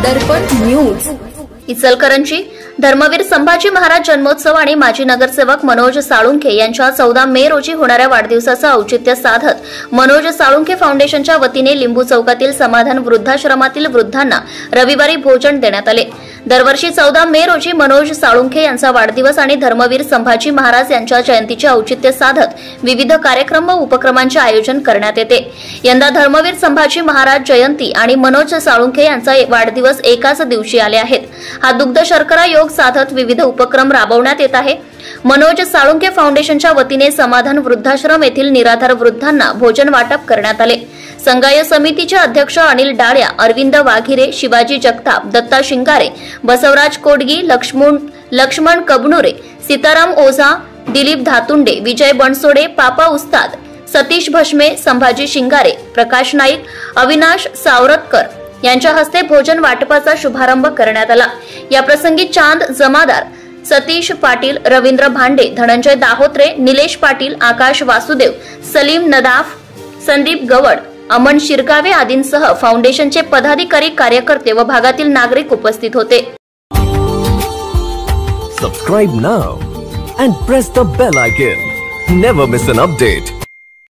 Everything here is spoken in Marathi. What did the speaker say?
दर्पण न्यूज. इचलकरंजी धर्मवीर संभाजी महाराज जन्मोत्सव आणि माजी नगरसेवक मनोज साळुंखे यांच्या 14 मे रोजी होणाऱ्या वाढदिवसाचं औचित्य साधत मनोज साळुंखे फाउंडेशनच्या वतीने लिंबू चौकातील समाधान वृद्धाश्रमातील वृद्धांना रविवारी भोजन देण्यात आले. दरवर्षी 14 मे रोजी मनोज साळुंखे यांचा वाढदिवस आणि धर्मवीर संभाजी महाराज यांच्या जयंतीचे औचित्य साधत विविध कार्यक्रम व उपक्रमांचे आयोजन करण्यात येते. यंदा धर्मवीर संभाजी महाराज जयंती आणि मनोज साळुंखे यांचा वाढदिवस एकाच दिवशी आले आहेत. हा दुग्ध शर्करा योग साधत विविध उपक्रम राबवण्यात येत आहे. मनोज साळुंखे फाउंडेशनच्या वतीने समाधान वृद्धाश्रम येथील निराधार वृद्धांना भोजन वाटप करण्यात आले. संघाय समितीचे अध्यक्ष अनिल डाळ्या, अरविंद वाघिरे, शिवाजी जगताप, दत्ता शिंगारे, बसवराज कोडगी, लक्ष्मण कबनुरे, सीताराम ओझा, दिलीप धातुंडे, विजय बनसोडे, पापा उस्ताद, सतीश भस्मे, संभाजी शिंगारे, प्रकाश नाईक, अविनाश सावरतकर यांच्या हस्ते भोजन वाटपाचा शुभारंभ करण्यात आला. या प्रसंगी चांद जमादार, सतीश पाटील, रवींद्र भांडे, धनंजय दाहोत्रे, निलेश पाटील, आकाश वासुदेव, सलीम नदाफ, संदीप गवड, अमन शिरगावे आदींसह फाउंडेशनचे पदाधिकारी, कार्यकर्ते व भागातील नागरिक उपस्थित होते. Subscribe now and press the bell icon. Never miss an update.